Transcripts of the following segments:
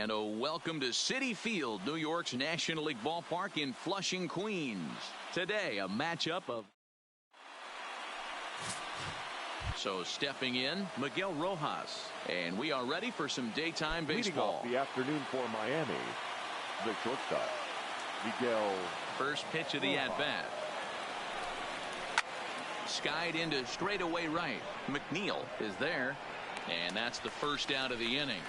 And a welcome to Citi Field, New York's National League ballpark in Flushing, Queens. Today, a matchup of... So stepping in, Miguel Rojas. And we are ready for some daytime baseball. Leading off the afternoon for Miami, the shortstop, Miguel. First pitch of the at-bat. Skied into straightaway right. McNeil is there. And that's the first out of the inning.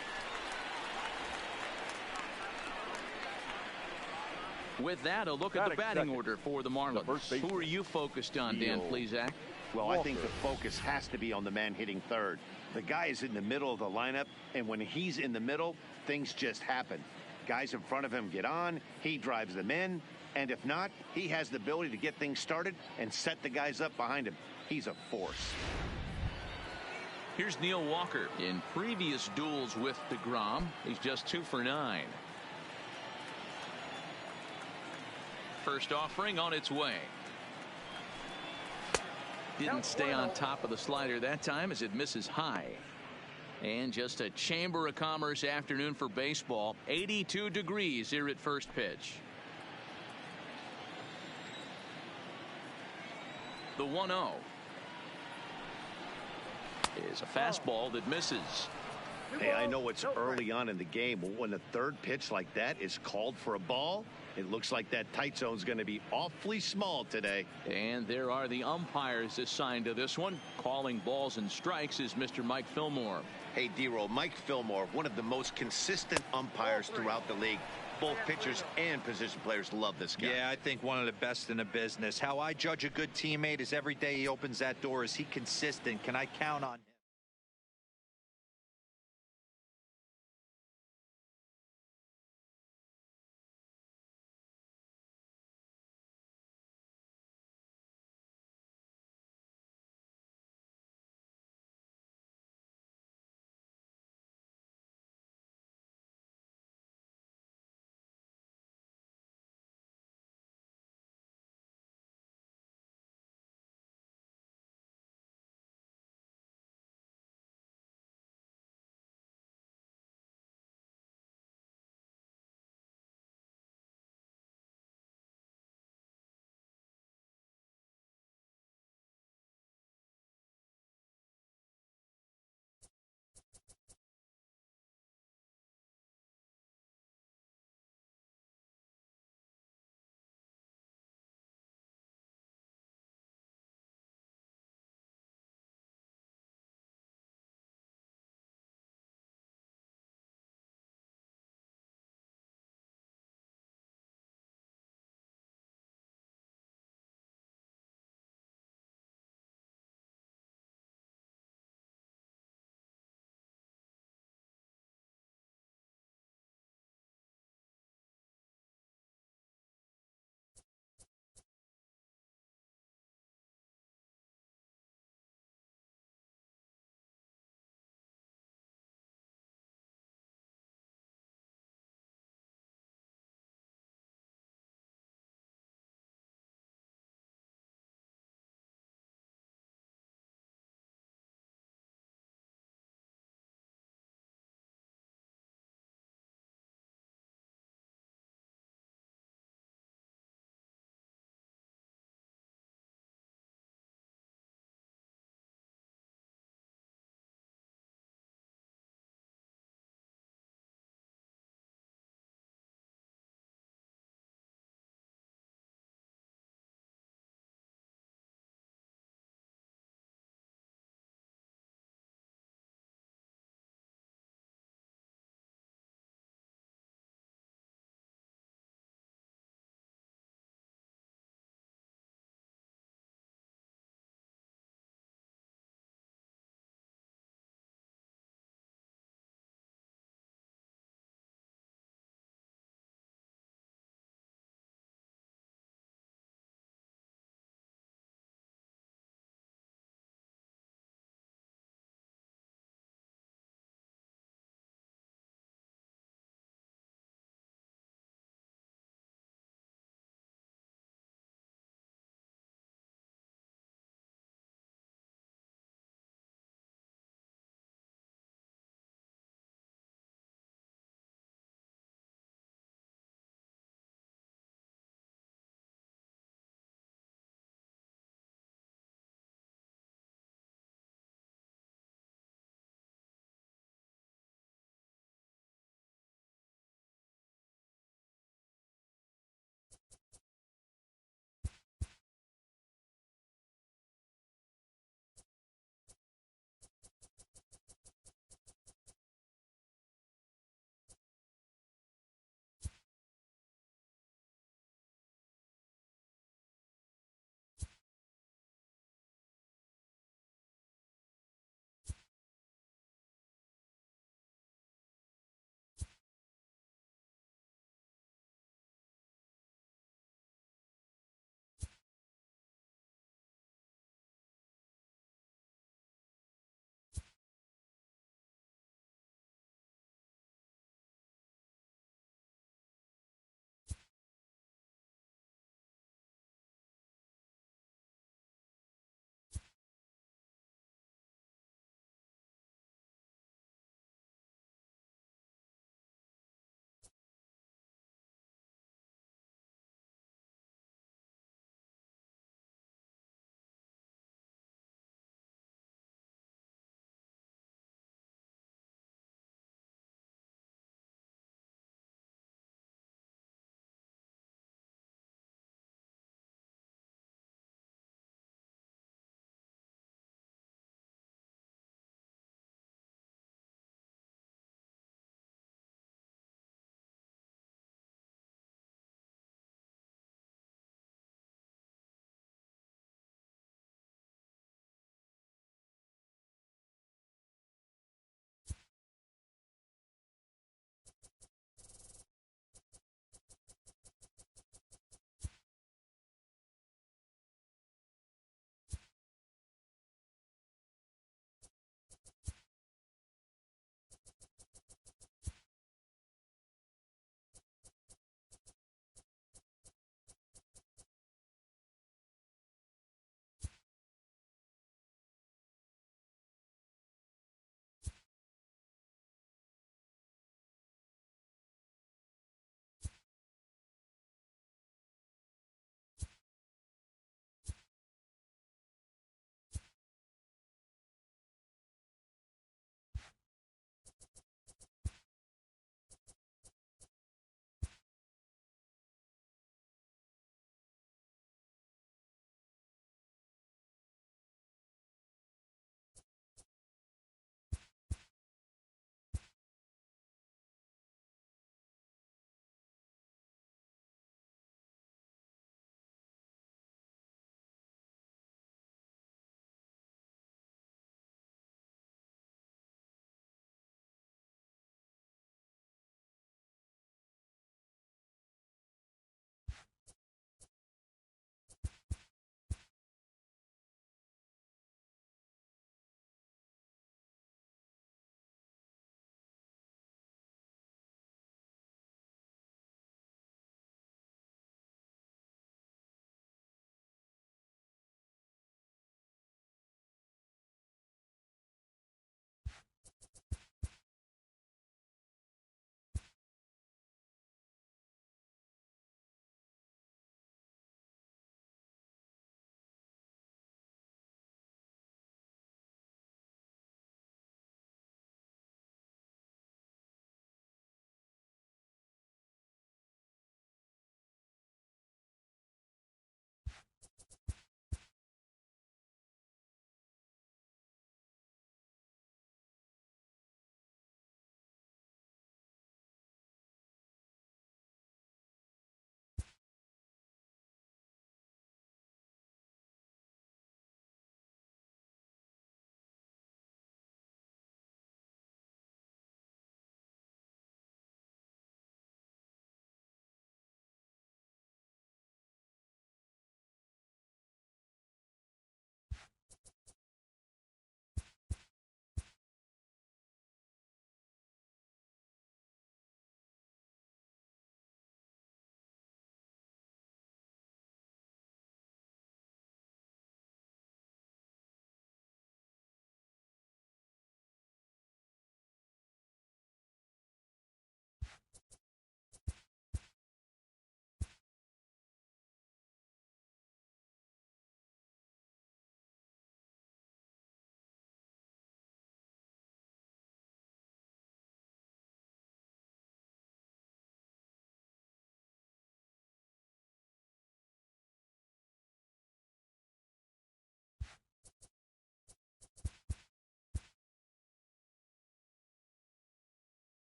With that, a look at the batting order for the Marlins. Who are you focused on, Dan Plesac? Well, I think the focus has to be on the man hitting third. The guy is in the middle of the lineup, and when he's in the middle, things just happen. Guys in front of him get on, he drives them in, and if not, he has the ability to get things started and set the guys up behind him. He's a force. Here's Neil Walker. In previous duels with DeGrom, he's just 2 for 9. First offering on its way. Didn't stay on top of the slider that time as it misses high. And just a Chamber of Commerce afternoon for baseball. 82 degrees here at first pitch. The 1-0 is a fastball that misses. Hey, I know it's early on in the game, but when a third pitch like that is called for a ball, it looks like that tight zone's going to be awfully small today. And there are the umpires assigned to this one. Calling balls and strikes is Mr. Mike Fillmore. Hey, D-Roll, Mike Fillmore, one of the most consistent umpires throughout the league. Both pitchers and position players love this guy. Yeah, I think one of the best in the business. How I judge a good teammate is every day he opens that door. Is he consistent? Can I count on him?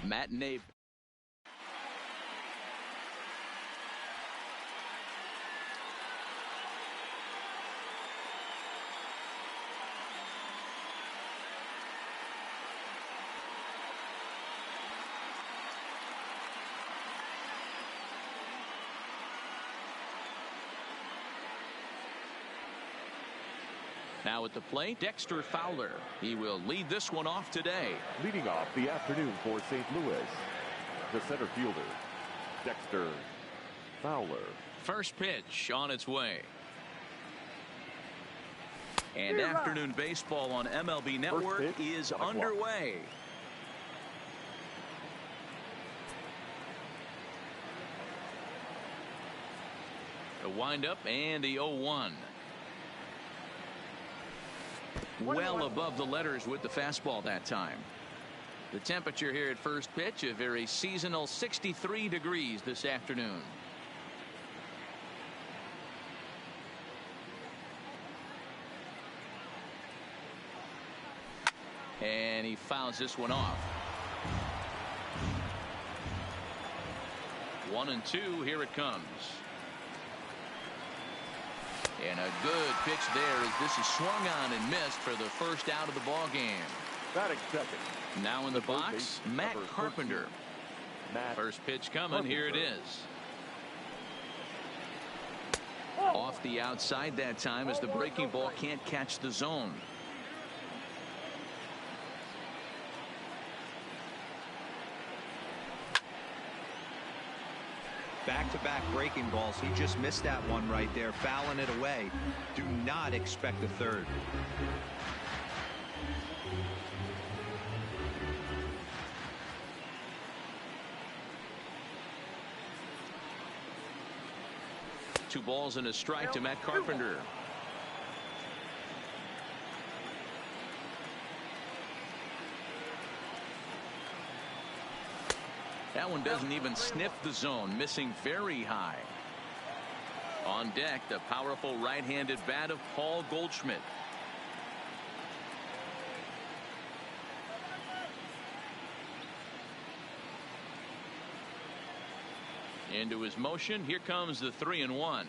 Matinee. Now at the plate, Dexter Fowler. He will lead this one off today. Leading off the afternoon for St. Louis, the center fielder, Dexter Fowler. First pitch on its way. And afternoon baseball on MLB Network is underway. A windup and the 0-1. Well above the letters with the fastball that time. The temperature here at first pitch, a very seasonal 63 degrees this afternoon. And he fouls this one off. 1-2, here it comes. And a good pitch there as this is swung on and missed for the first out of the ball game. Batting second. Now in the box, Matt Carpenter. First pitch coming. Here it is. Off the outside that time as the breaking ball can't catch the zone. Back-to-back breaking balls. He just missed that one right there, fouling it away. Do not expect a third. Two balls and a strike to Matt Carpenter. That one doesn't even sniff the zone, missing very high. On deck, the powerful right-handed bat of Paul Goldschmidt. Into his motion, here comes the 3-1.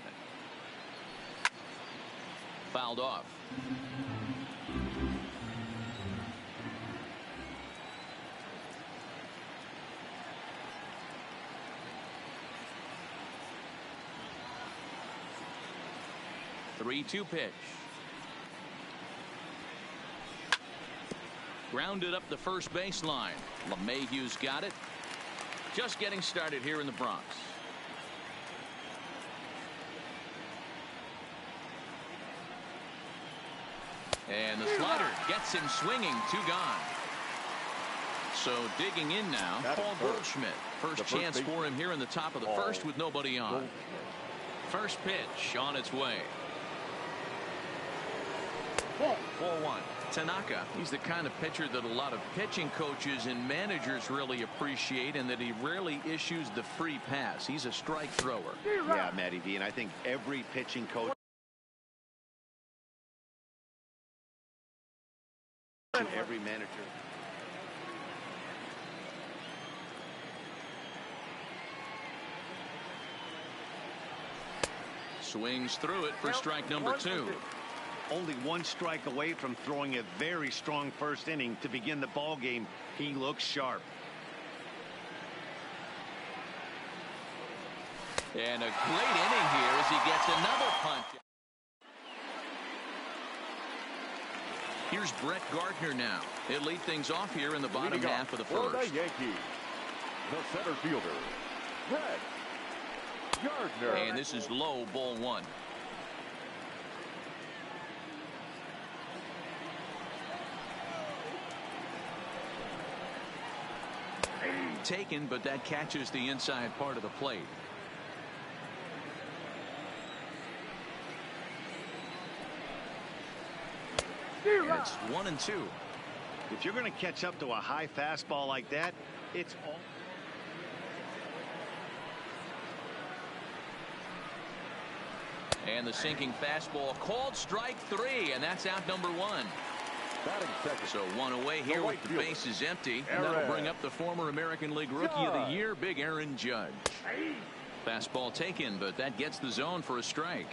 Fouled off. Three-two pitch. Grounded up the first baseline. LeMahieu's got it. Just getting started here in the Bronx. And the slider gets him swinging. Two gone. So digging in now, Paul Goldschmidt. First chance for him here in the top of the first with nobody on. First pitch on its way. 4-1. Tanaka, he's the kind of pitcher that a lot of pitching coaches and managers really appreciate, and that he rarely issues the free pass. He's a strike thrower. Yeah, Matty V, and I think every pitching coach and every manager. Swings through it for strike number 2. Only one strike away from throwing a very strong first inning to begin the ball game. He looks sharp. And a great inning here as he gets another punch. Here's Brett Gardner now. He'll lead things off here in the bottom half of the first. For the Yankees, the center fielder, Brett Gardner. And this is low, ball 1. Taken, but that catches the inside part of the plate. And it's 1-2. If you're going to catch up to a high fastball like that, it's all. And the sinking fastball called strike 3, and that's out number 1. Batting second. So one away here with the bases empty. And that'll bring up the former American League Rookie of the Year, Big Aaron Judge. Fastball taken, but that gets the zone for a strike.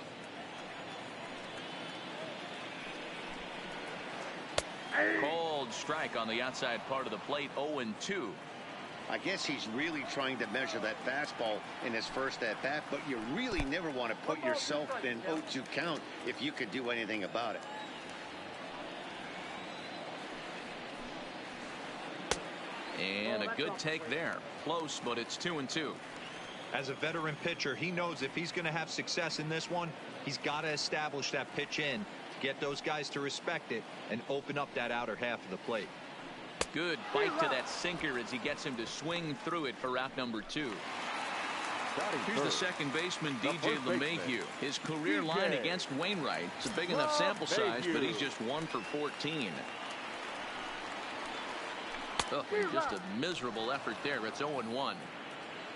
Cold strike on the outside part of the plate, 0-2. I guess he's really trying to measure that fastball in his first at-bat, but you really never want to put yourself in 0-2 count if you could do anything about it. And a good take there. Close, but it's 2-2. As a veteran pitcher, he knows if he's going to have success in this one, he's got to establish that pitch in to get those guys to respect it and open up that outer half of the plate. Good bite to that sinker as he gets him to swing through it for out number 2. Here's the second baseman, DJ LeMahieu. His career line against Wainwright. It's a big enough sample size, but he's just 1 for 14. Oh, just a miserable effort there. It's 0-1.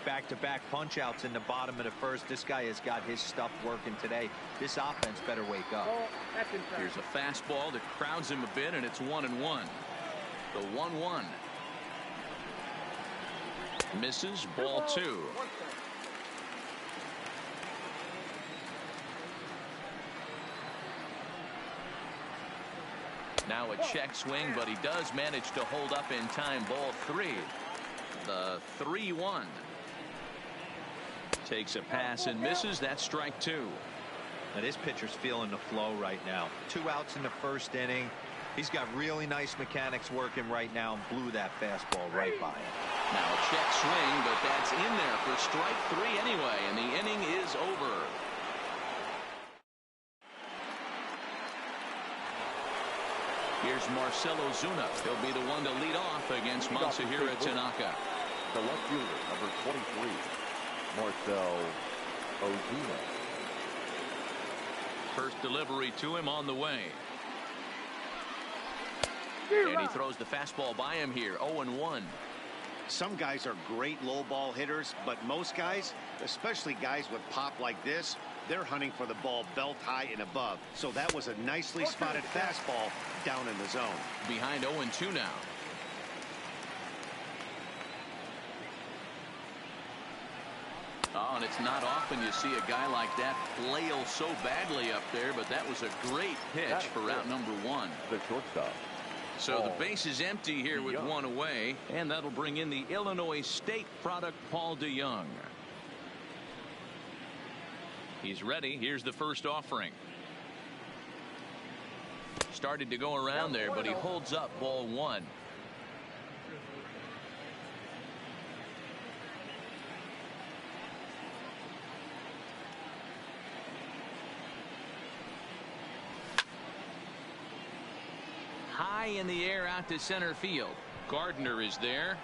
Back-to-back punch-outs in the bottom of the first. This guy has got his stuff working today. This offense better wake up. Here's a fastball that crowds him a bit, and it's 1-1. The 1-1. Misses, ball 2. Now a check swing, but he does manage to hold up in time. Ball 3. The 3-1. Takes a pass and misses. That's strike 2. Now this pitcher's feeling the flow right now. 2 outs in the first inning. He's got really nice mechanics working right now and blew that fastball right by him. Now a check swing, but that's in there for strike 3 anyway, and the inning is over. Here's Marcell Ozuna. He'll be the one to lead off against Masahiro Tanaka. The left fielder, number 23, Marcell Ozuna. First delivery to him on the way. And he throws the fastball by him here. 0-1. Some guys are great low ball hitters, but most guys, especially guys with pop like this, they're hunting for the ball belt high and above. So that was a nicely spotted fastball down in the zone. Behind 0-2 now. Oh, and it's not often you see a guy like that flail so badly up there, but that was a great pitch for out number 1. The shortstop. So the base is empty here with 1 away, and that'll bring in the Illinois State product, Paul DeYoung. He's ready. Here's the first offering. Started to go around there, but he holds up. Ball 1. High in the air out to center field. Gardner is there.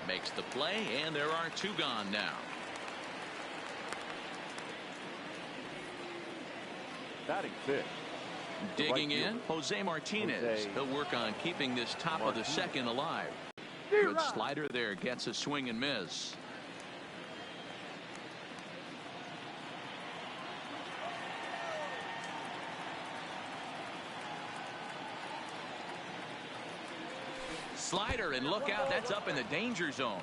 Makes the play, and there are 2 gone now. Batting 5th. Digging in, Jose Martinez. He'll work on keeping this top of the second alive. Good slider there, gets a swing and miss. Slider, and look out, that's up in the danger zone.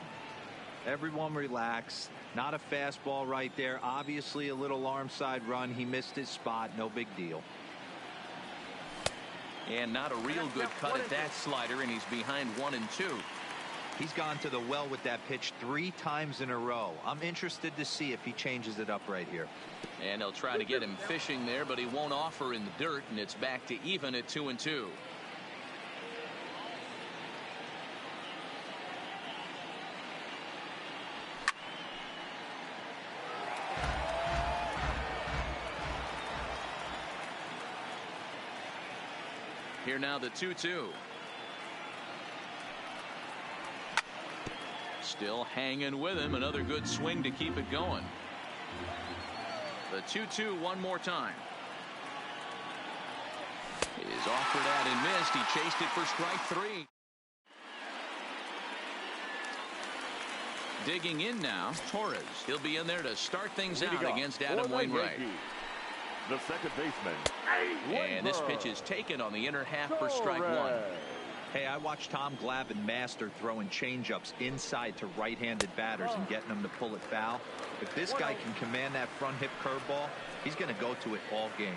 Everyone relax. Not a fastball right there. Obviously a little arm side run. He missed his spot. No big deal. And not a real good cut at that slider, and he's behind 1-2. He's gone to the well with that pitch 3 times in a row. I'm interested to see if he changes it up right here. And they'll try to get him fishing there, but he won't offer in the dirt, and it's back to even at 2-2. Here now the 2-2. Still hanging with him. Another good swing to keep it going. The 2-2 one more time. Is offered out and missed. He chased it for strike 3. Digging in now, Torres. He'll be in there to start things out against Adam Wainwright. The second baseman. And this pitch is taken on the inner half for strike one. Hey, I watched Tom Glavine master throwing changeups inside to right-handed batters and getting them to pull it foul. If this guy can command that front hip curveball, he's going to go to it all game.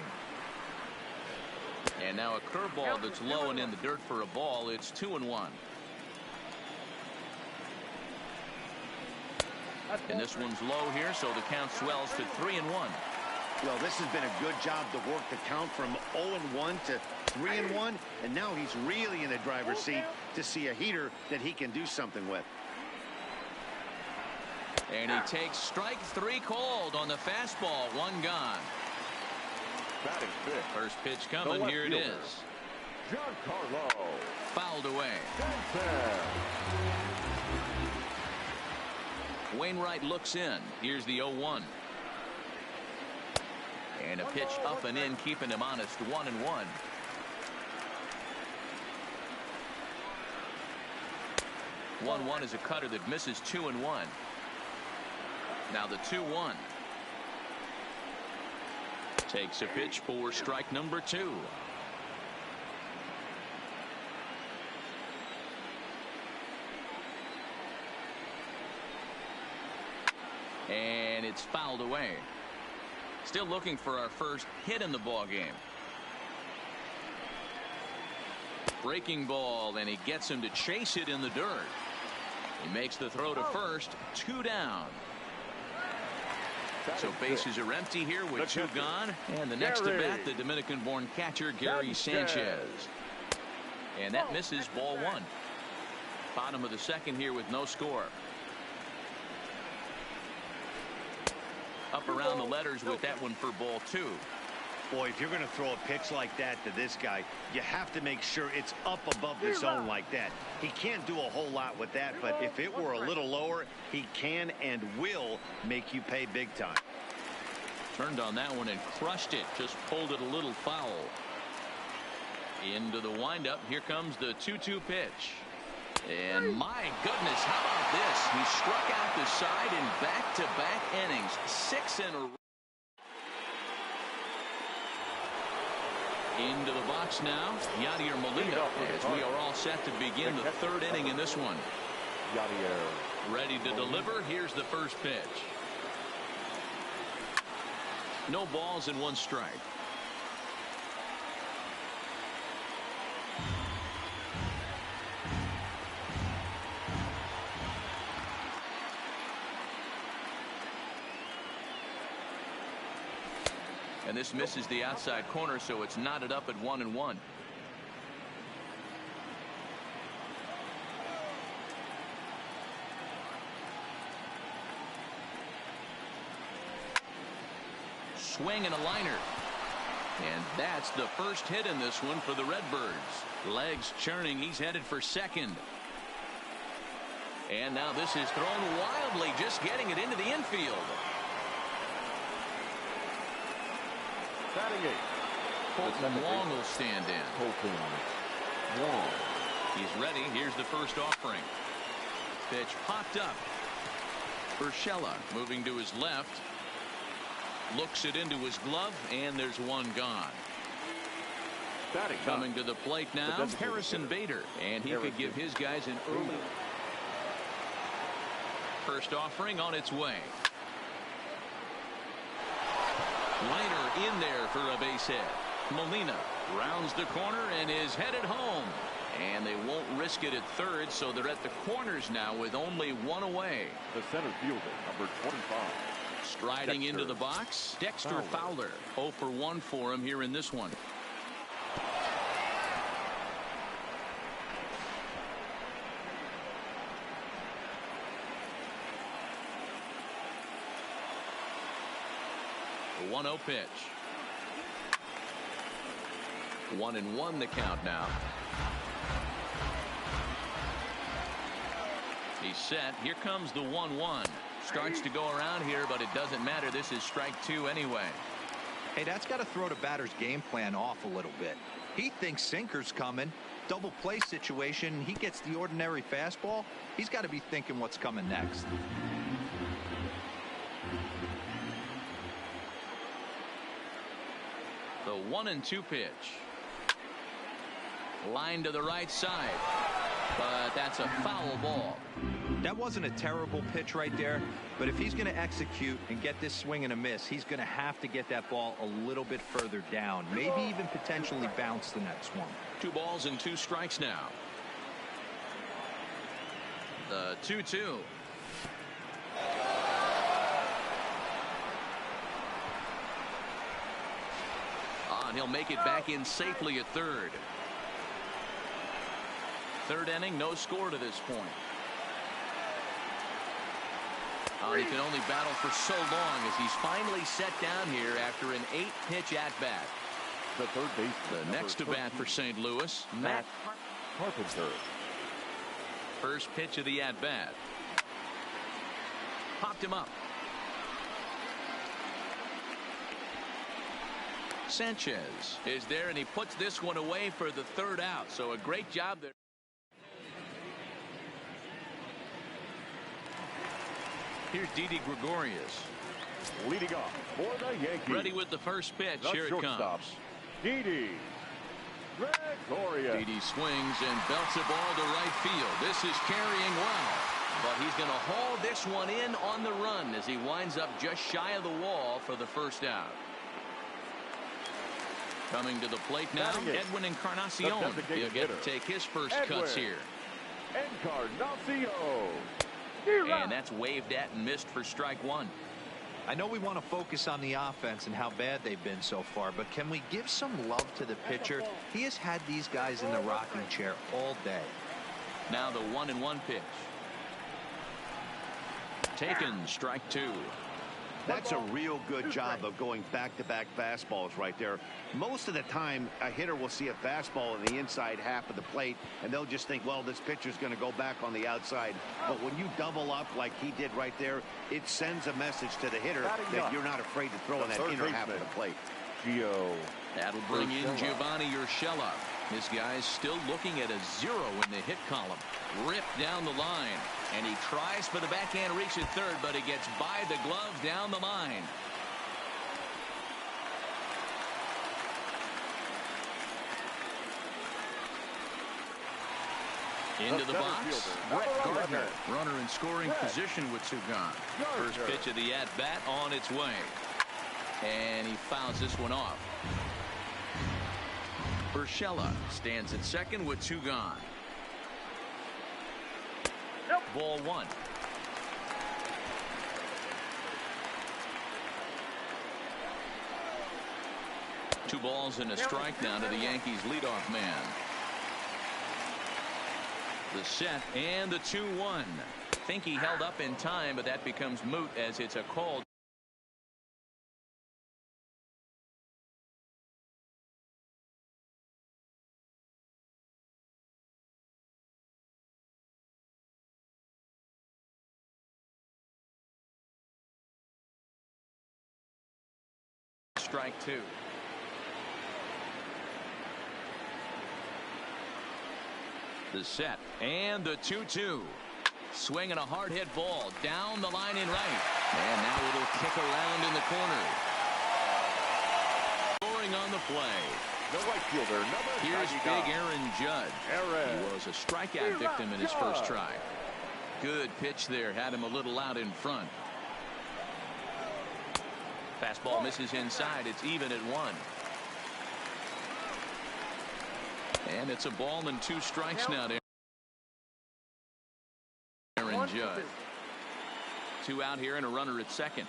And now a curveball that's low and in the dirt for a ball. It's 2-1. And this one's low here, so the count swells to 3-1. Well, this has been a good job to work the count from 0-1 to 3-1, and now he's really in the driver's seat to see a heater that he can do something with. And he takes strike three called on the fastball. One gone. First pitch coming. Here it is. Giancarlo. Fouled away. Wainwright looks in. Here's the 0-1. And a pitch up and in, keeping him honest. 1-1. One is a cutter that misses. 2-1. Now the 2-1. Takes a pitch for strike number 2. And it's fouled away. Still looking for our first hit in the ball game. Breaking ball, and he gets him to chase it in the dirt. He makes the throw to first. 2 down. So bases are empty here with 2 gone. And the next to bat, the Dominican-born catcher Gary Sanchez. And that misses. Ball 1. Bottom of the second here with no score. Up around the letters with that one for ball 2. Boy, if you're going to throw a pitch like that to this guy, you have to make sure it's up above the zone like that. He can't do a whole lot with that, but if it were a little lower, he can and will make you pay big time. Turned on that one and crushed it. Just pulled it a little foul. Into the windup. Here comes the 2-2 pitch. And my goodness, how about this? He struck out the side in back-to-back innings. 6 in a row. Into the box now, Yadier Molina, as we are all set to begin the 3rd inning in this one. Ready to deliver. Here's the first pitch. No balls and 1 strike. And this misses the outside corner, so it's knotted up at 1-1. Swing and a liner. And that's the first hit in this one for the Redbirds. Legs churning. He's headed for second. And now this is thrown wildly, just getting it into the infield. Batting 8. Colton Wong will stand in. Colton Wong. He's ready. Here's the first offering. Pitch popped up. Urshela moving to his left. Looks it into his glove, and there's 1 gone. Coming to the plate now, Harrison Bader, and he could give his guys an early. First offering on its way. Liner in there for a base hit. Molina rounds the corner and is headed home. And they won't risk it at third, so they're at the corners now with only 1 away. The center fielder, number 25. Striding into the box, Dexter Fowler. 0 for 1 for him here in this one. The 1-0 pitch. 1-1 the count now. He's set. Here comes the 1-1. Starts to go around here, but it doesn't matter. This is strike 2 anyway. Hey, that's got to throw the batter's game plan off a little bit. He thinks sinker's coming. Double play situation. He gets the ordinary fastball. He's got to be thinking what's coming next. The 1-2 pitch. Line to the right side. But that's a foul ball. That wasn't a terrible pitch right there, but if he's going to execute and get this swing and a miss, he's going to have to get that ball a little bit further down, maybe even potentially bounce the next one. 2 balls and 2 strikes now. The 2-2. And he'll make it back in safely at third. Third inning, no score to this point. He can only battle for so long as he's finally set down here after an 8-pitch at-bat. The third baseman. The next to bat for St. Louis, Matt Carpenter. First pitch of the at-bat. Popped him up. Sanchez is there, and he puts this one away for the 3rd out. So a great job there. Here's Didi Gregorius. Leading off for the Yankees. Ready with the first pitch. The Here it comes. Didi Gregorius. Didi swings and belts a ball to right field. This is carrying well, but he's going to haul this one in on the run as he winds up just shy of the wall for the 1st out. Coming to the plate now, Edwin Encarnacion. He'll get to take his first cuts here. Encarnacion. And that's waved at and missed for strike 1. I know we want to focus on the offense and how bad they've been so far, but can we give some love to the pitcher? He has had these guys in the rocking chair all day. Now the 1-1 pitch. Taken, strike 2. That's a real good job of going back-to-back fastballs right there. Most of the time, a hitter will see a fastball in the inside half of the plate, and they'll just think, well, this pitcher's going to go back on the outside. But when you double up like he did right there, it sends a message to the hitter that you're not afraid to throw in that inner half of the plate. That'll bring in Giovanni Urshela. This guy's still looking at a 0 in the hit column. Ripped down the line. And he tries for the backhand reach at third, but he gets by the glove down the line. Into the box, Brett Gardner. Runner in scoring position with 2 gone. First pitch of the at-bat on its way. And he fouls this one off. Urshela stands at second with 2 gone. Ball 1. Two balls and a strike now to the Yankees leadoff man. The set and the 2-1. Think he held up in time, but that becomes moot as it's a call. Strike 2. The set and the 2-2. Swinging a hard hit ball down the line in right. And now it'll kick around in the corner. Scoring on the play. The right fielder, number Here's 99. big Aaron Judge. He was a strikeout victim in his first try. Good pitch there. Had him a little out in front. Fastball misses inside. It's even at 1. And it's a ball and 2 strikes now to Aaron Judge. 2 out here and a runner at second.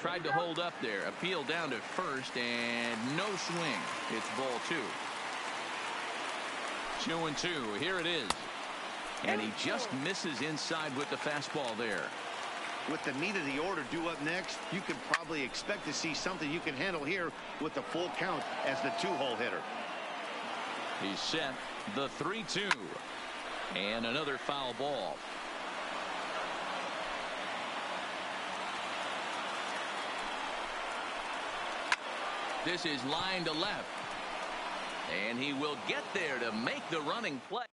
Tried to hold up there. Appeal down to first and no swing. It's ball 2. 2-2. Here it is. And he just misses inside with the fastball there. With the meat of the order due up next, you can probably expect to see something you can handle here with the full count as the 2-hole hitter. He's set. The 3-2. And another foul ball. This is line to left. And he will get there to make the running play.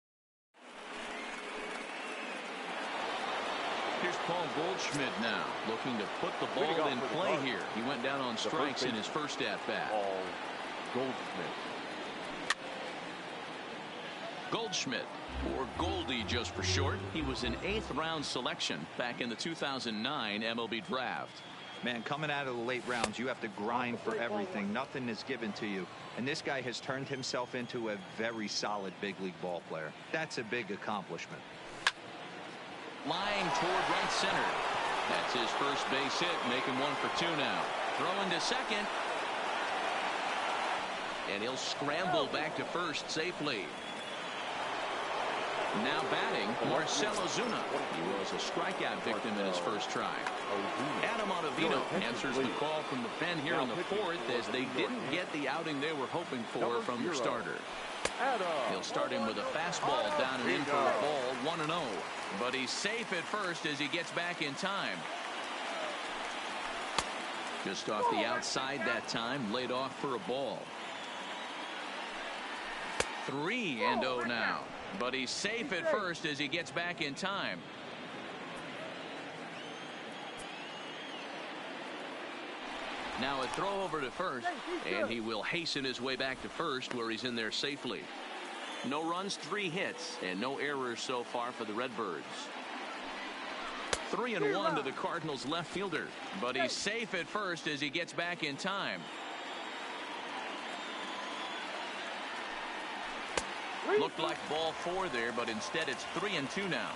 Here's Paul Goldschmidt now looking to put the ball in play here. He went down on strikes in his first at-bat. Paul Goldschmidt. Goldschmidt, or Goldie just for short. He was an 8th-round selection back in the 2009 MLB draft. Man, coming out of the late rounds, you have to grind for everything. Nothing is given to you. And this guy has turned himself into a very solid big league ball player. That's a big accomplishment. Flying toward right center. That's his first base hit, making 1 for 2 now. Throwing to second. And he'll scramble back to first safely. Now batting, Marcell Ozuna. He was a strikeout victim in his first try. Adam Ottavino answers the call from the pen here in the 4th as they didn't get the outing they were hoping for from their starter. He'll start him with a fastball down and in for a ball, 1-0. But he's safe at first as he gets back in time. Just off the outside that time, laid off for a ball. 3-0 now. But he's safe at first as he gets back in time. Now a throw over to first, and he will hasten his way back to first where he's in there safely. No runs, 3 hits, and no errors so far for the Redbirds. 3-1 to the Cardinals left fielder, but he's safe at first as he gets back in time. Looked like ball 4 there, but instead it's 3-2 now.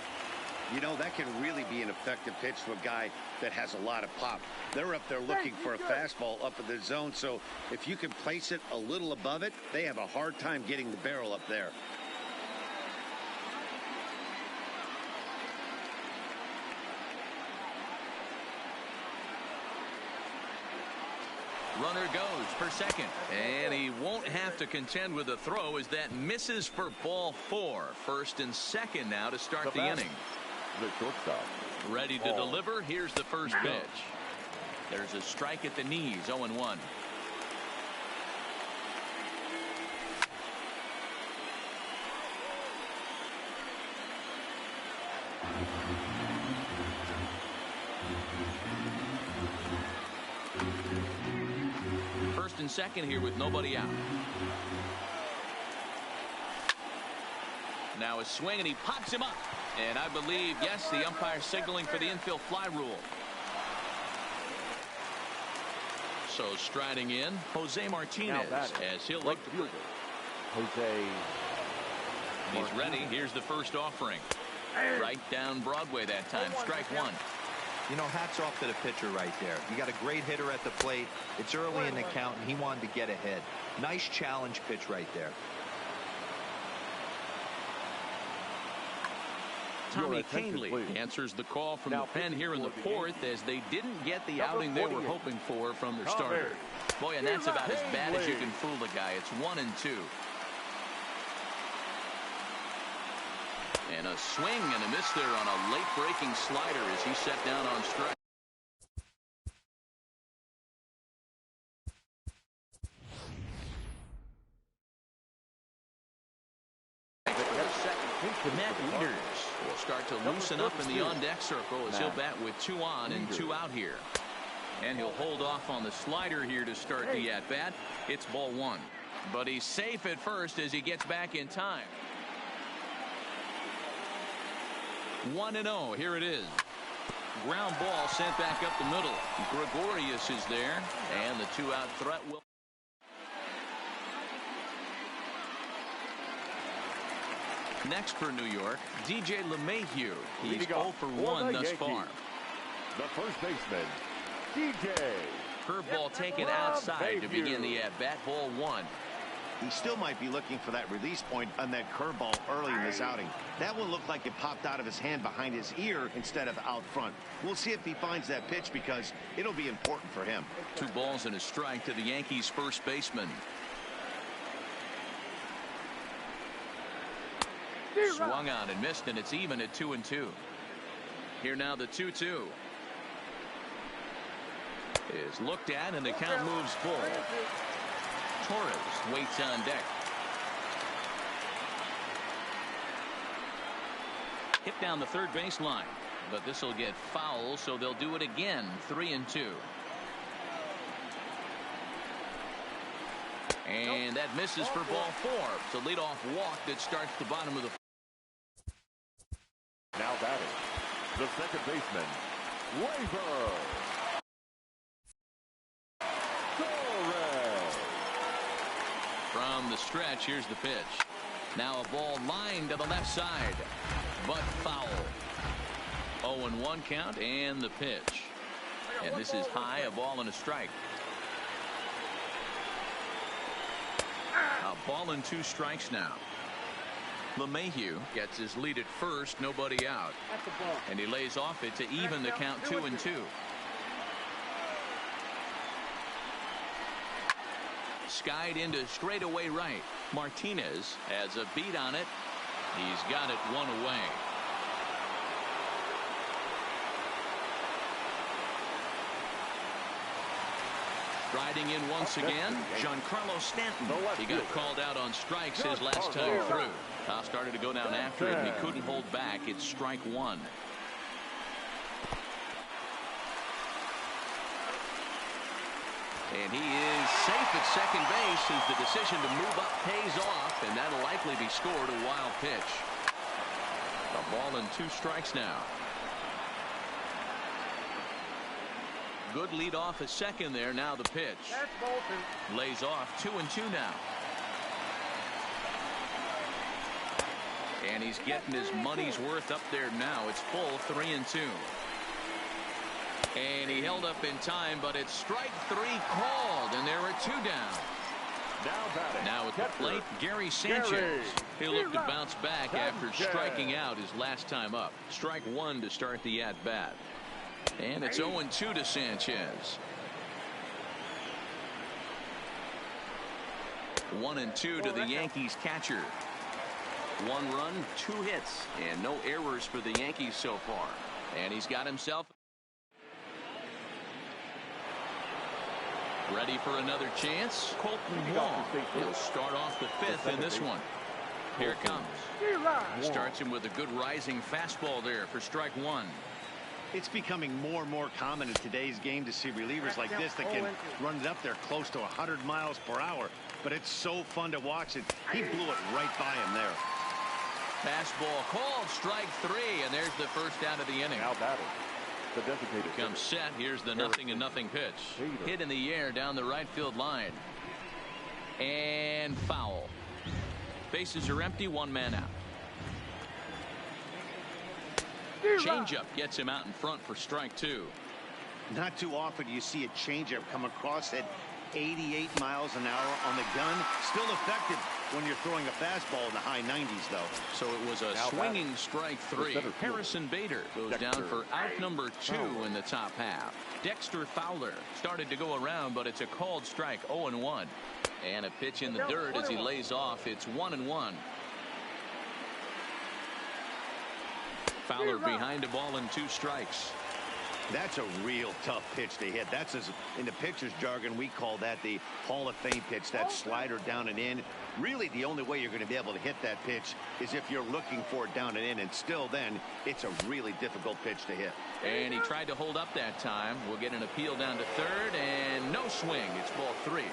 You know, that can really be an effective pitch to a guy that has a lot of pop. They're up there looking for a fastball up in the zone, so if you can place it a little above it, they have a hard time getting the barrel up there. Runner goes for second, and he won't have to contend with a throw as that misses for ball 4. First and second now to start the inning. The shortstop. Ready to deliver. Here's the first pitch. There's a strike at the knees, 0-1. First and second here with nobody out. Now a swing, and he pops him up. And I believe, yes, the umpire signaling for the infield fly rule. So striding in, Jose Martinez as he'll look to Jose. He's ready. Here's the first offering. Right down Broadway that time. Strike 1. You know, hats off to the pitcher right there. You got a great hitter at the plate. It's early in the count, and he wanted to get ahead. Nice challenge pitch right there. Tommy Kahnle answers the call from the pen here in the 4th as they didn't get the outing they were hoping for from their starter. Boy, and that's about as bad as you can fool the guy. It's 1-2. And a swing and a miss there on a late breaking slider as he set down on strike. Matt Wieters will start to loosen up in the on-deck circle as he'll bat with 2 on and 2 out here. And he'll hold off on the slider here to start the at-bat. It's ball 1. But he's safe at first as he gets back in time. 1-0. Here it is. Ground ball sent back up the middle. Gregorius is there, and the 2-out threat will. Next for New York, DJ LeMahieu. He's 0 for 1 thus far. The first baseman, DJ. Curveball taken outside to begin the at-bat. Ball 1. He still might be looking for that release point on that curveball early in this outing. That one looked like it popped out of his hand behind his ear instead of out front. We'll see if he finds that pitch because it'll be important for him. 2 balls and a strike to the Yankees first baseman. Swung on and missed, and it's even at 2-2. Here now the 2-2 is looked at, and the count moves full. Torres waits on deck. Hit down the third baseline. but this will get foul, so they'll do it again. 3-2. And that misses for ball 4. It's a leadoff walk that starts the bottom of the. Now batting, the second baseman, Waver. From the stretch, here's the pitch. Now a ball lined to the left side, but foul. 0-1 count and the pitch. And this is high, a ball and a strike. A ball and 2 strikes now. LeMahieu gets his lead at first, nobody out. And he lays off it to even the count 2-2. Skied into straightaway right. Martinez has a beat on it. He's got it 1 away. Riding in once again, Giancarlo Stanton. He got called out on strikes his last time through. Started to go down after him. He couldn't hold back. It's strike 1. And he is safe at second base as the decision to move up pays off, and that'll likely be scored. A wild pitch. A ball and 2 strikes now. Good lead off at second there. Now the pitch. Lays off 2-2 now. And he's getting his money's worth up there now. It's full 3-2. And he held up in time, but it's strike 3 called, and there are 2 down. Now at the plate, Gary Sanchez. He'll look to bounce back after striking out his last time up. Strike 1 to start the at-bat. And it's 0-2 to Sanchez. 1-2 to the Yankees catcher. 1 run, 2 hits, and no errors for the Yankees so far. And he's got himself ready for another chance. Colton Wong. He'll start off the 5th in this one. Here it comes. Starts him with a good rising fastball there for strike 1. It's becoming more and more common in today's game to see relievers like this that can run it up there close to 100 miles per hour. But it's so fun to watch it. He blew it right by him there. Fastball called, strike 3, and there's the first out of the inning. Now batting, the designated comes set. Here's the 0-0 pitch. Hit in the air down the right field line. And foul. Bases are empty, 1 man out. Changeup gets him out in front for strike 2. Not too often do you see a changeup come across at 88 miles an hour on the gun. Still effective when you're throwing a fastball in the high 90s, though. So it was a swinging strike 3. Harrison Bader goes down for out number 2 in the top half. Dexter Fowler started to go around, but it's a called strike. 0-1. And a pitch in the dirt as he lays off. It's 1-1. Fowler behind a ball and 2 strikes. That's a real tough pitch to hit. That's, as in the pitcher's jargon, we call that the Hall of Fame pitch. That slider down and in. Really, the only way you're going to be able to hit that pitch is if you're looking for it down and in. And still then, it's a really difficult pitch to hit. And he tried to hold up that time. We'll get an appeal down to third, and no swing. It's ball 3.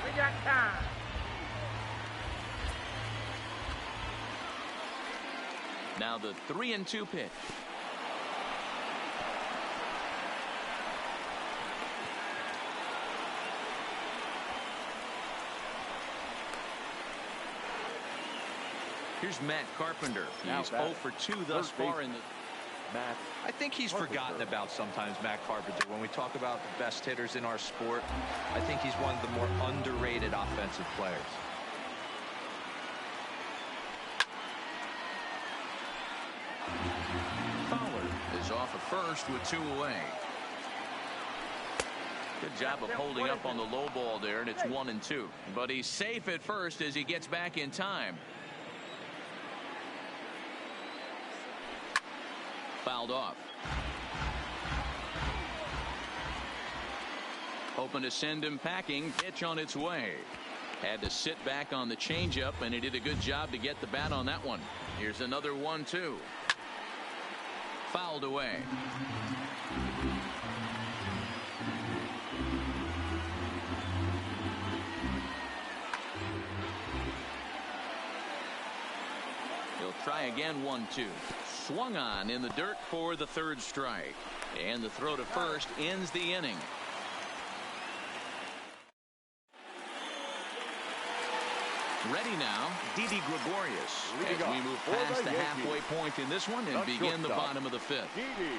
We got time. Now the 3-2 pitch. Here's Matt Carpenter. He's 0 for 2 thus far in the. I think he's forgotten about sometimes, Matt Carpenter. When we talk about the best hitters in our sport, I think he's one of the more underrated offensive players. Fowler is off at first with 2 away. Good job of holding up on the low ball there, and it's 1-2. But he's safe at first as he gets back in time. Fouled off. Hoping to send him packing. Pitch on its way. Had to sit back on the changeup, and he did a good job to get the bat on that one. Here's another 1-2. Fouled away. He'll try again. 1-2. Swung on in the dirt for the third strike. And the throw to first ends the inning. Ready now, Didi Gregorius, as we move past the halfway point in this one and begin the bottom of the fifth. Didi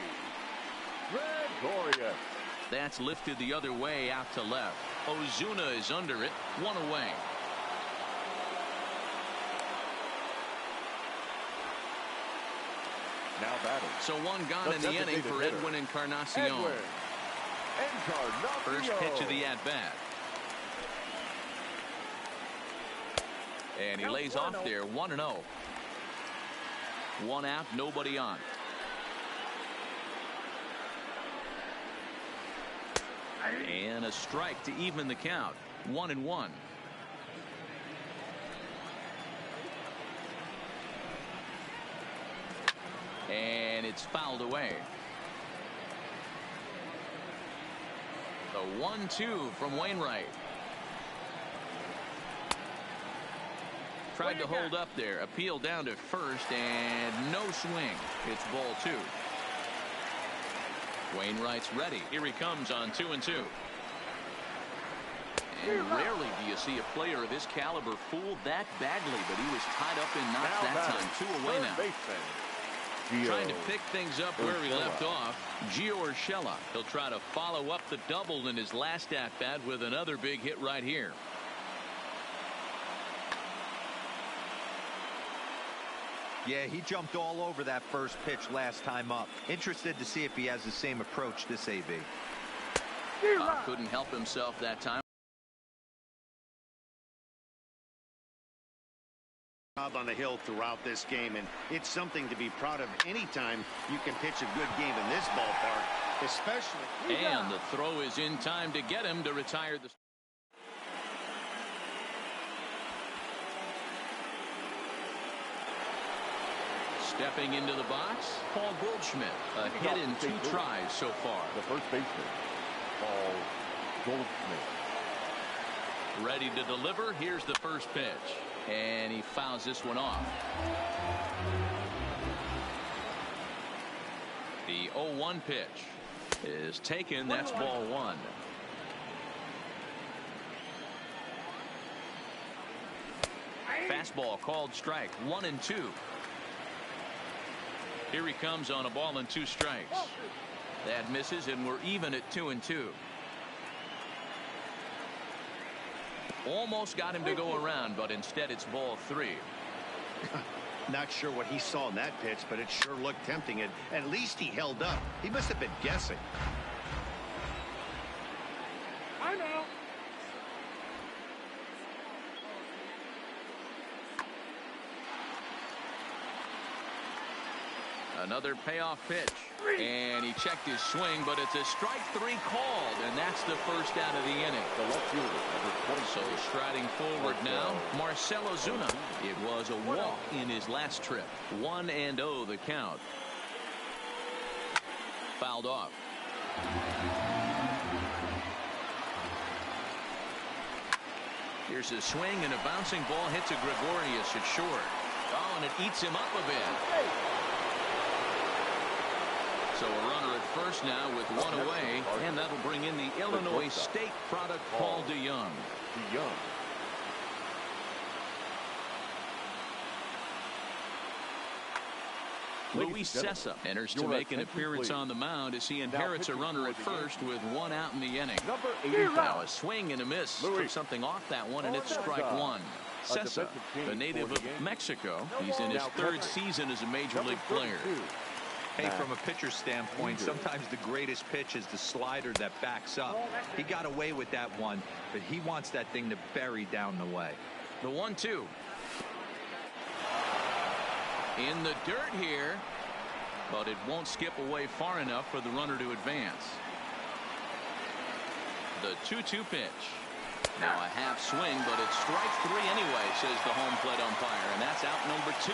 Gregorius. That's lifted the other way out to left. Ozuna is under it, one away. Now batting. So one gone in the inning for Edwin Encarnacion. First pitch of the at-bat. And he lays off there, 1-0. One out, nobody on. And a strike to even the count, 1-1. And it's fouled away. The 1-2 from Wainwright. Tried to hold up there. Appeal down to first and no swing. It's ball 2. Wainwright's ready. Here he comes on 2-2. And rarely do you see a player of his caliber fooled that badly, but he was tied up and knocked that time. 2 away now. Trying to pick things up where he left off. Gio Urshela. He'll try to follow up the double in his last at-bat with another big hit right here. Yeah, he jumped all over that first pitch last time up. Interested to see if he has the same approach this AB. Couldn't help himself that time. On the hill throughout this game, and it's something to be proud of anytime you can pitch a good game in this ballpark, especially. And the throw is in time to get him to retire the. Stepping into the box, Paul Goldschmidt. A hit in 2 tries so far. The first baseman, Paul Goldschmidt. Ready to deliver. Here's the first pitch. And he fouls this one off. The 0-1 pitch is taken. That's ball 1. Fastball called strike. 1-2. Here he comes on a ball and 2 strikes. That misses, and we're even at 2-2. Almost got him to go around, but instead it's ball 3. Not sure what he saw in that pitch, but it sure looked tempting, and at least he held up. He must have been guessing. I know. Another payoff pitch. And he checked his swing, but it's a strike 3 called, and that's the first out of the inning. The left fielder, number 20. So striding forward now, Marcell Ozuna. It was a walk in his last trip. 1-0 the count. Fouled off. Here's a swing, and a bouncing ball hits a Gregorius at short. Oh, and it eats him up a bit. So a runner at first now with 1 away, and that'll bring in the Illinois State product, Paul DeYoung. Luis Cessa enters to make an appearance on the mound as he inherits a runner at first with 1 out in the inning. Now a swing and a miss. Took something off that one, and it's strike 1. Cessa, the native of Mexico. He's in his 3rd season as a major league player. Hey, from a pitcher's standpoint, sometimes the greatest pitch is the slider that backs up. He got away with that one, but he wants that thing to bury down the way. The 1-2. In the dirt here, but it won't skip away far enough for the runner to advance. The 2-2 pitch. Now a half swing, but it's strike 3 anyway, says the home plate umpire, and that's out number 2.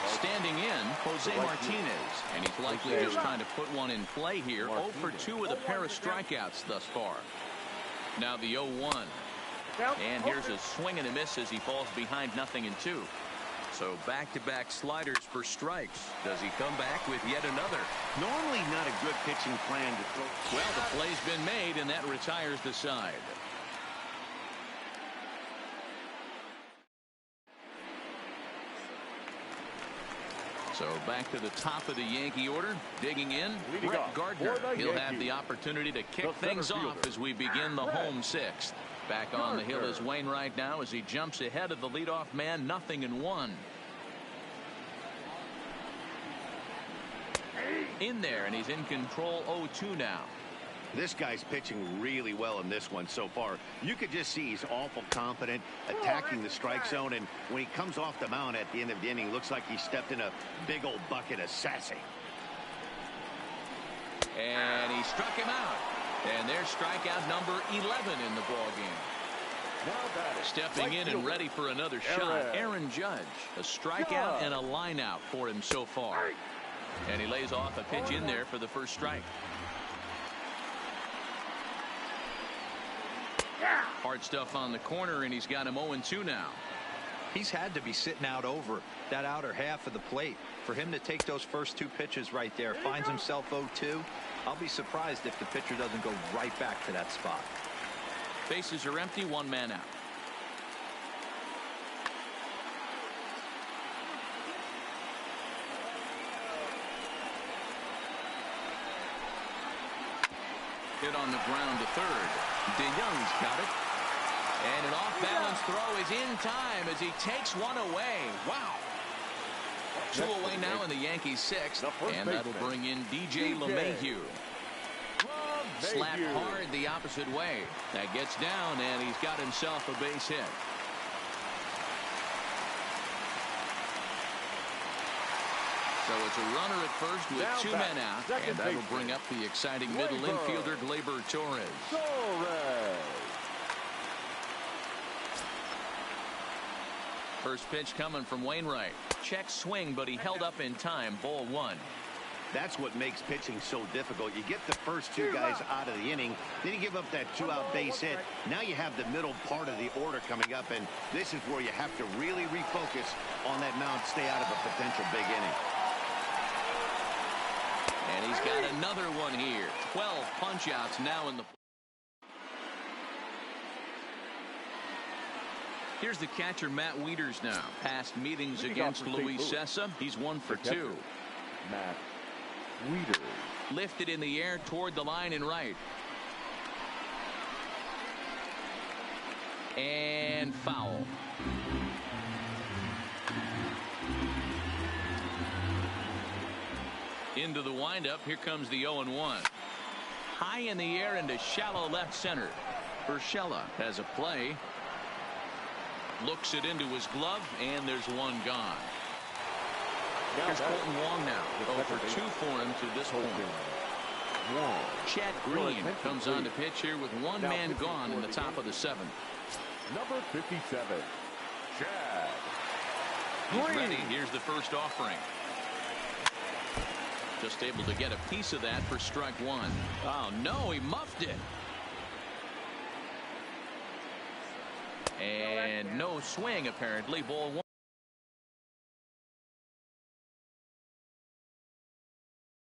Standing in, Jose Martinez, and he's likely just trying to put one in play here. 0 for 2 with a pair of strikeouts thus far. Now the 0-1. And here's a swing and a miss as he falls behind 0-2. So back-to-back sliders for strikes. Does he come back with yet another? Normally not a good pitching plan to throw. Well, the play's been made, and that retires the side. So back to the top of the Yankee order. Digging in, Brett Gardner. He'll have the opportunity to kick things off as we begin the home 6th. Back on the hill is Wainwright now as he jumps ahead of the leadoff man, 0-1. In there, and he's in control, 0-2 now. This guy's pitching really well in this one so far. You could just see he's awful confident, attacking the strike zone, and when he comes off the mound at the end of the inning, looks like he stepped in a big old bucket of sassy. And he struck him out. And there's strikeout number 11 in the ballgame. Stepping in and ready for another shot, Aaron Judge. A strikeout and a line out for him so far. And he lays off a pitch in there for the first strike. Hard stuff on the corner, and he's got him 0-2 now. He's had to be sitting out over that outer half of the plate. For him to take those first 2 pitches right there, finds himself 0-2. I'll be surprised if the pitcher doesn't go right back to that spot. Bases are empty, 1 man out. Hit on the ground to third. DeYoung's got it. And an off-balance throw is in time as he takes one away. Wow. 2 away now in the Yankees 6th. And that'll bring in DJ LeMahieu. Slap hard the opposite way. That gets down, and he's got himself a base hit. So it's a runner at first with 2 men out, and that'll bring up the exciting middle infielder, Gleyber Torres. First pitch coming from Wainwright. Check swing, but he held up in time. Ball 1. That's what makes pitching so difficult. You get the first 2 guys out of the inning, then you give up that 2-out base hit. Now you have the middle part of the order coming up, and this is where you have to really refocus on that mound, stay out of a potential big inning. And he's got another one here. 12 punch-outs now in the... Here's the catcher, Matt Wieters now. Past meetings against Luis Cessa, he's 1 for 2. Matt Wieters. Lifted in the air toward the line and right. And foul. Into the windup. Here comes the 0-1. High in the air into shallow left center. Urshela has a play. Looks it into his glove, and there's one gone. Here's Colton Wong now. 0 for 2 for him to this point. Chad Green comes on to pitch here with 1 man gone in the top of the 7th. Number 57, Chad He's ready. Here's the first offering. Just able to get a piece of that for strike 1. Oh, no, he muffed it. And no swing, apparently. Ball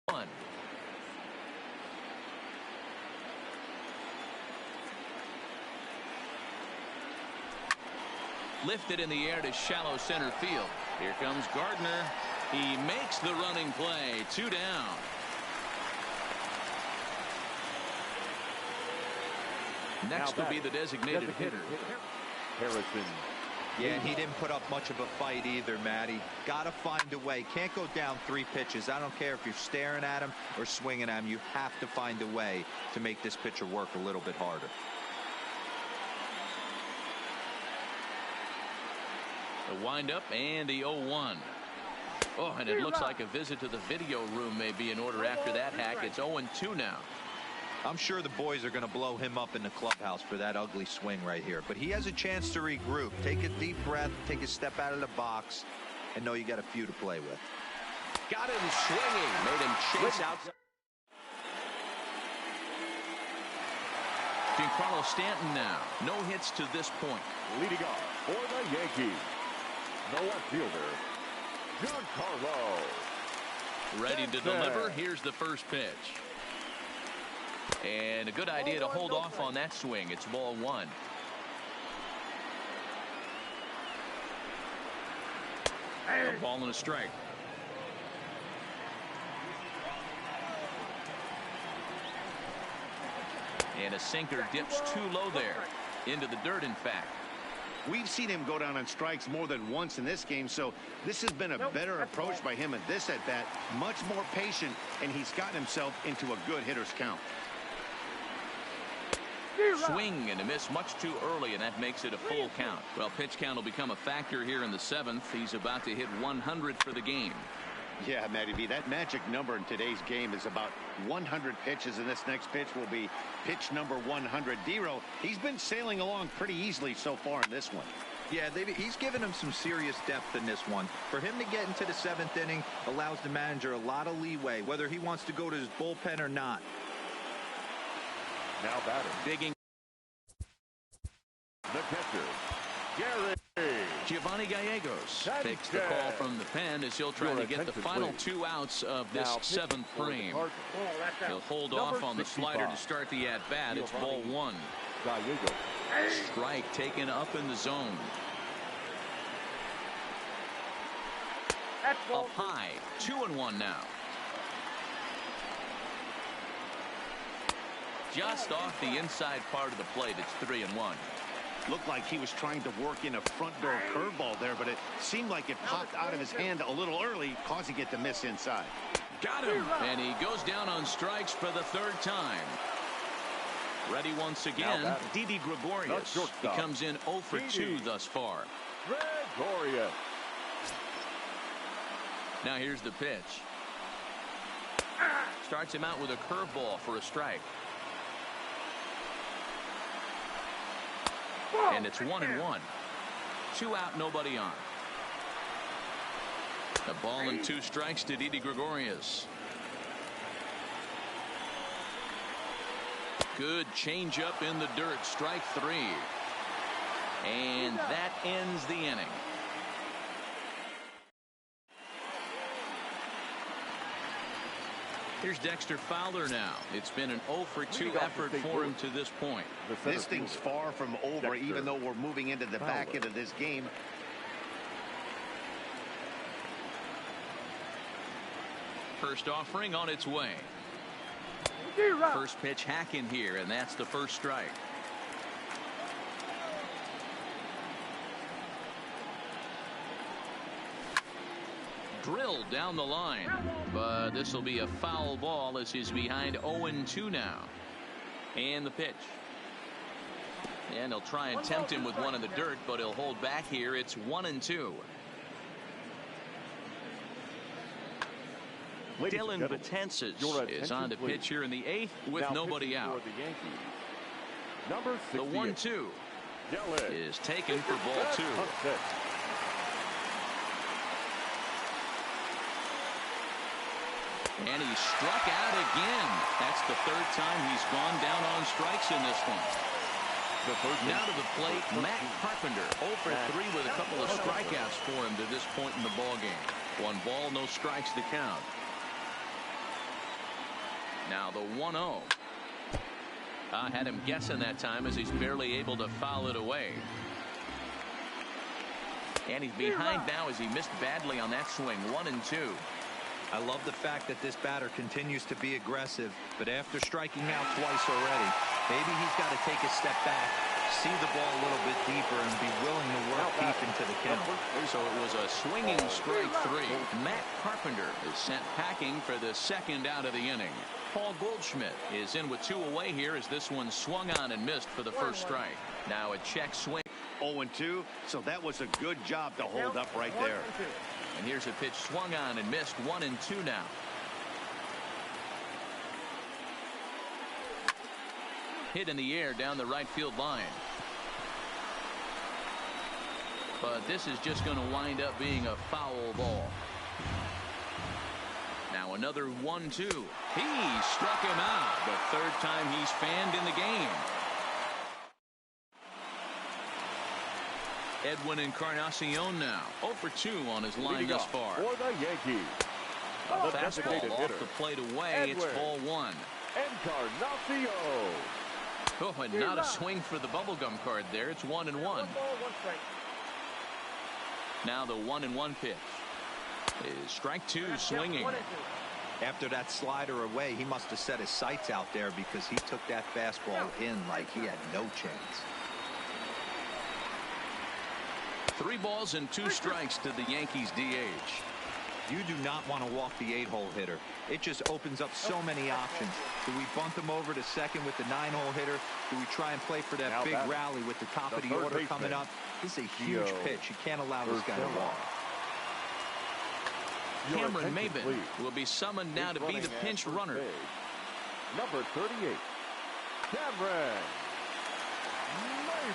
1. Lifted in the air to shallow center field. Here comes Gardner. He makes the running play. 2 down. Next will be the designated hitter. Harrison. Yeah, he didn't put up much of a fight either, Matty. Got to find a way. Can't go down 3 pitches. I don't care if you're staring at him or swinging at him. You have to find a way to make this pitcher work a little bit harder. The windup and the 0-1. Oh, and it looks like a visit to the video room may be in order after that hack. It's 0-2 now. I'm sure the boys are going to blow him up in the clubhouse for that ugly swing right here. But he has a chance to regroup. Take a deep breath, take a step out of the box, and know you got a few to play with. Got him swinging. Made him chase out. Giancarlo Stanton now. No hits to this point. Leading off for the Yankees, the left fielder, Giancarlo. Ready to deliver. Here's the first pitch. And a good idea to hold off on that swing. It's ball one. A ball and a strike. And a sinker dips too low there. Into the dirt, in fact. We've seen him go down on strikes more than once in this game, so this has been a better approach by him at this at-bat. Much more patient, and he's gotten himself into a good hitter's count. Swing and a miss much too early, and that makes it a full count. Well, pitch count will become a factor here in the seventh. He's about to hit 100 for the game. Yeah, Matty B, that magic number in today's game is about 100 pitches, and this next pitch will be pitch number 100. Dero, he's been sailing along pretty easily so far in this one. Yeah, he's given him some serious depth in this one. For him to get into the seventh inning allows the manager a lot of leeway, whether he wants to go to his bullpen or not. Now batting. Digging. The catcher, Gary. Giovanni Gallegos takes the call from the pen as he'll try to get the final 2 outs of this seventh frame. He'll hold off on the slider to start the at-bat. It's ball one. Gallegos. Strike taken up in the zone. Up high. 2-1 now. Just off the inside part of the plate. It's 3-1. Looked like he was trying to work in a front door curveball there, but it seemed like it popped out of his hand a little early, causing it to miss inside. Got him. And he goes down on strikes for the third time. Ready once again, Didi Gregorius. He comes in 0 for 2 thus far. Gregorius. Now here's the pitch. Starts him out with a curveball for a strike. And it's 1-1. 2 out, nobody on. A ball and 2 strikes to Didi Gregorius. Good changeup in the dirt. Strike 3. And that ends the inning. Here's Dexter Fowler now. It's been an 0 for 2 effort for him to this point. This thing's far from over, even though we're moving into the back end of this game. First offering on its way. First pitch hack in here, and that's the first strike. Drilled down the line, but this will be a foul ball as he's behind 0-2 now. And the pitch. And he'll try and tempt him with one in the dirt, but he'll hold back here. It's 1-2. Dylan Betances is on to pitch here in the 8th with nobody out. The 1-2 is taken for ball 2. And he struck out again. That's the third time he's gone down on strikes in this one. Now to the plate, Matt Carpenter. 0 for 3 with a couple of strikeouts for him to this point in the ballgame. 1 ball, no strikes to count. Now the 1-0. Had him guessing that time as he's barely able to foul it away. And he's behind now as he missed badly on that swing. 1-2. I love the fact that this batter continues to be aggressive, but after striking out twice already, maybe he's got to take a step back, see the ball a little bit deeper, and be willing to work deep into the count. So it was a swinging strike 3. Matt Carpenter is sent packing for the second out of the inning. Paul Goldschmidt is in with 2 away here as this one swung on and missed for the first strike. Now a check swing. 0-2, so that was a good job to hold up right there. And here's a pitch swung on and missed. 1-2 now. hit in the air down the right field line. But this is just going to wind up being a foul ball. Now another 1-2. He struck him out. The third time he's fanned in the game. Edwin Encarnacion now 0 for 2 on his line thus far. For the Yankees. Fastball off the plate away. It's ball 1. Encarnacion. Oh, and not a swing for the bubblegum card there. It's 1-1. Now the 1-1 pitch is strike 2 swinging. After that slider away, he must have set his sights out there because he took that fastball in like he had no chance. 3 balls and 2 strikes to the Yankees DH. You do not want to walk the 8-hole hitter. It just opens up so many options. Do we bunt him over to second with the 9-hole hitter? Do we try and play for that big rally with the top of the order coming up? This is a huge pitch. You can't allow this guy to walk. Cameron Maben will be summoned now to be the pinch runner. Number 38, Cameron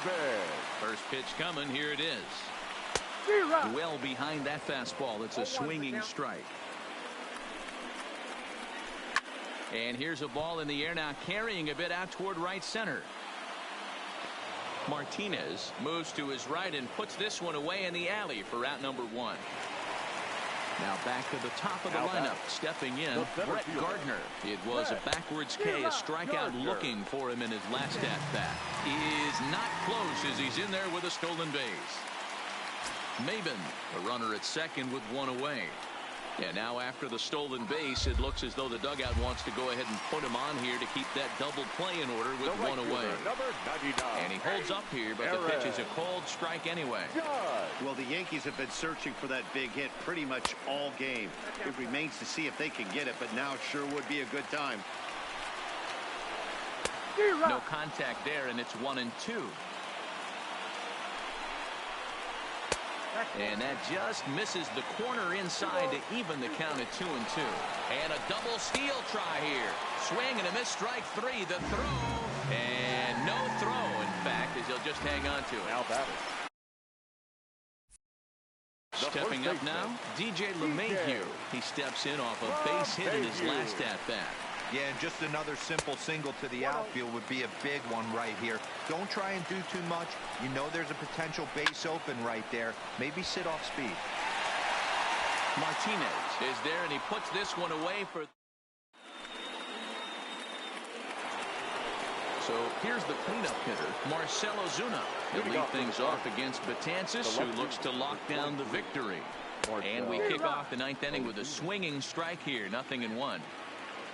Maben. First pitch coming. Here it is. Well behind that fastball. It's a swinging strike. And here's a ball in the air now, carrying a bit out toward right center. Martinez moves to his right and puts this one away in the alley for out number 1. Now back to the top of the lineup. Stepping in, Brett Gardner. It was a backwards K, a strikeout looking for him in his last at-bat. Is not close as he's in there with a stolen base. Maben, a runner at second with 1 away. And now after the stolen base, it looks as though the dugout wants to go ahead and put him on here to keep that double play in order with 1 away. And he holds up here, but the pitch is a cold strike anyway. Well, the Yankees have been searching for that big hit pretty much all game. It remains to see if they can get it, but now it sure would be a good time. No contact there, and it's 1-2. And that just misses the corner inside to even the count at 2-2. And a double steal try here. Swing and a miss, strike 3. The throw, and no throw, in fact, as he'll just hang on to it. Now batting. Stepping up now, DJ LeMahieu. He steps in off a base hit in his last at-bat. Yeah, and just another simple single to the outfield would be a big one right here. Don't try and do too much. You know there's a potential base open right there. Maybe sit off speed. Martinez is there, and he puts this one away for... So here's the cleanup hitter, Marcell Ozuna. He'll lead things off against Betances, who looks to lock down the victory. And we kick off the 9th inning with a swinging strike here, 0-1.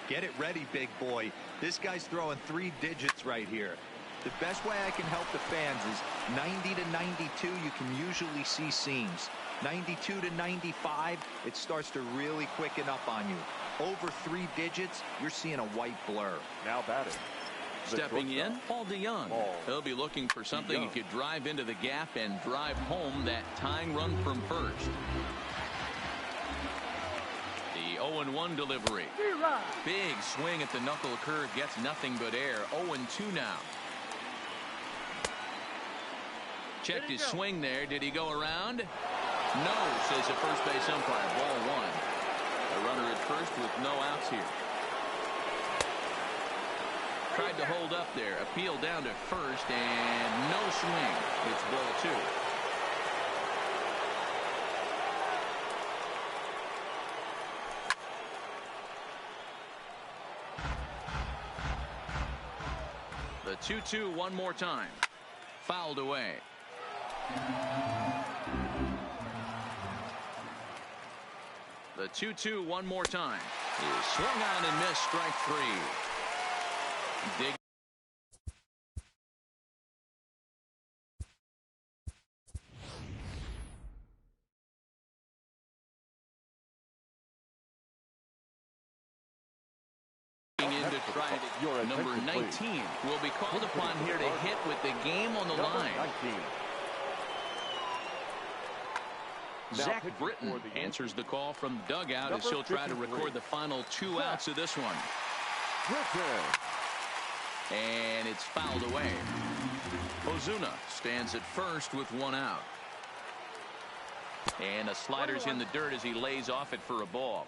Get it ready, big boy. This guy's throwing 3 digits right here. The best way I can help the fans is 90 to 92, you can usually see seams. 92 to 95, it starts to really quicken up on you. Over 3 digits, you're seeing a white blur. Now batting. Stepping in, Paul DeYoung. He'll be looking for something he could drive into the gap and drive home that tying run from first. The 0-1 delivery. Big swing at the knuckle curve, gets nothing but air. 0-2 now. Checked his swing there. Did he go around? No, says the first base umpire. Ball 1. A runner at first with no outs here. Tried to hold up there. Appeal down to first, and no swing. It's ball 2. The 2-2 one more time. Fouled away. The 2-2 one more time. Is swung on and missed, strike 3. Dig. To try to number 19 will be called upon here to hit with the game on the line. Zach Britton answers the call from the dugout as he'll try to record the final 2 outs of this one. And it's fouled away. Ozuna stands at first with one out. And a slider's in the dirt as he lays off it for a ball.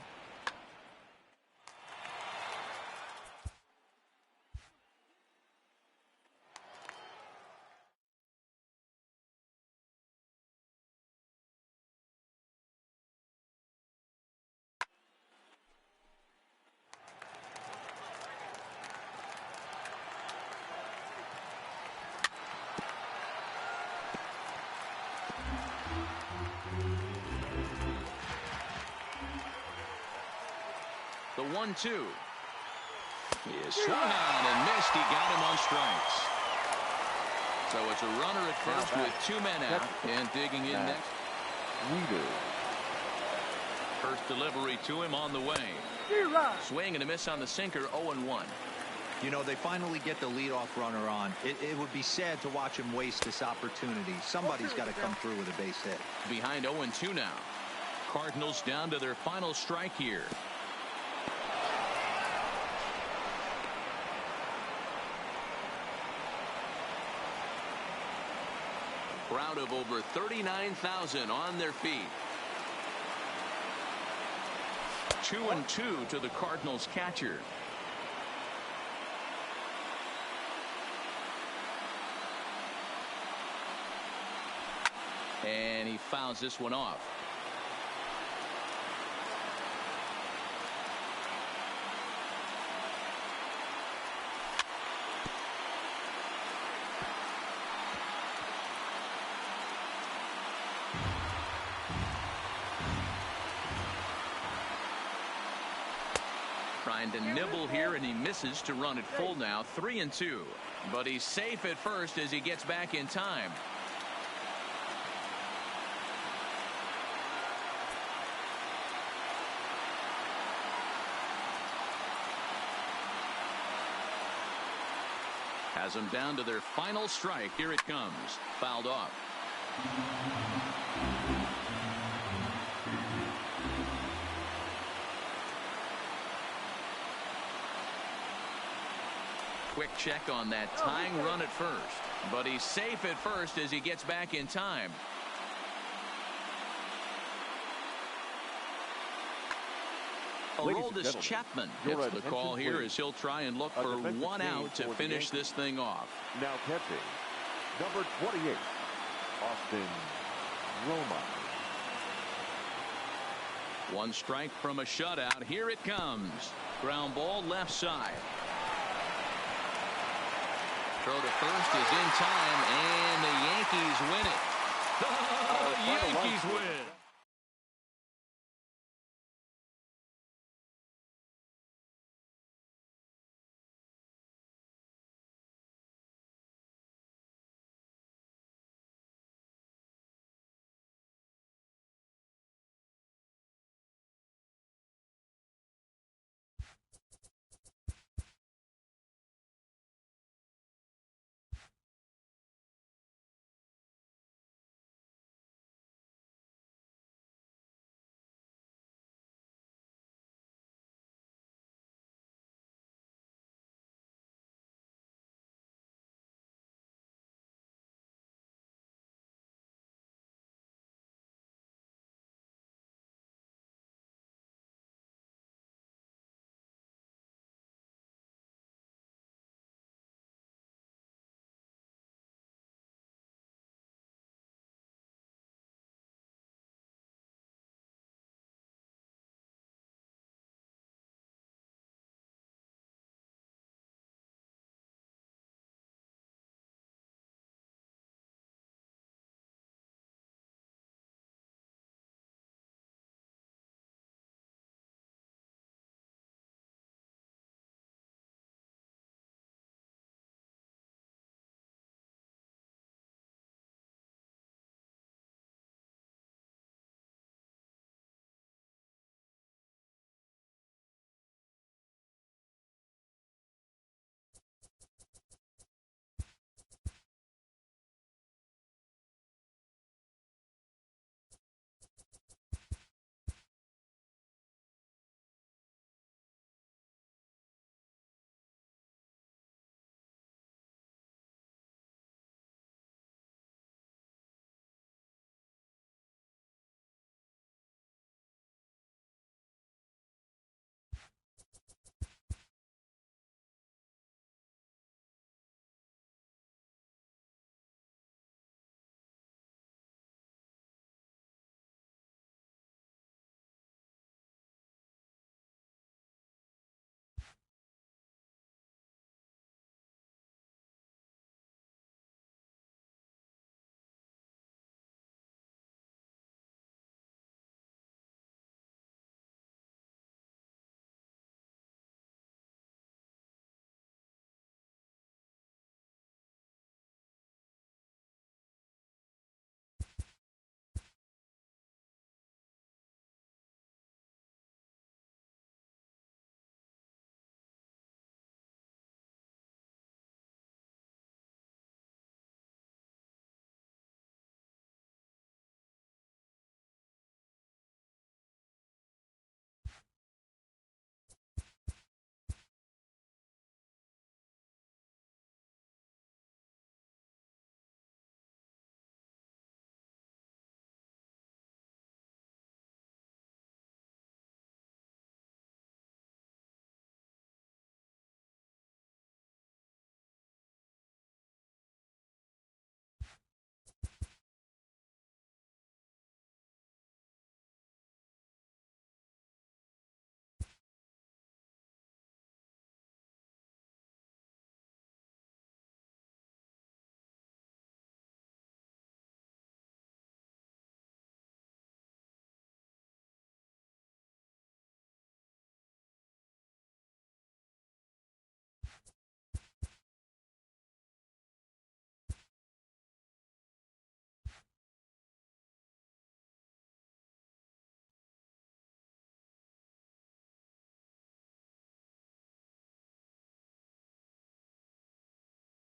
The 1-2. He is swung on and missed. He got him on strikes. So it's a runner at first with 2 men out. And digging in next. First delivery to him on the way. Swing and a miss on the sinker. 0-1. You know, they finally get the leadoff runner on. It would be sad to watch him waste this opportunity. Somebody's got to come through with a base hit. Behind 0-2 now. Cardinals down to their final strike here. Crowd of over 39,000 on their feet. 2-2 to the Cardinals catcher. And he fouls this one off. Trying to nibble here, and he misses to run it full now. 3-2. But he's safe at first as he gets back in time. Has them down to their final strike. Here it comes. Fouled off. Quick check on that tying run at first. But he's safe at first as he gets back in time. Aroldis Chapman gets the call here as he'll try and look for one out to finish this thing off. Now catching, number 28, Austin Roma. One strike from a shutout. Here it comes. Ground ball left side. Throw to first is in time, and the Yankees win it. The Yankees win.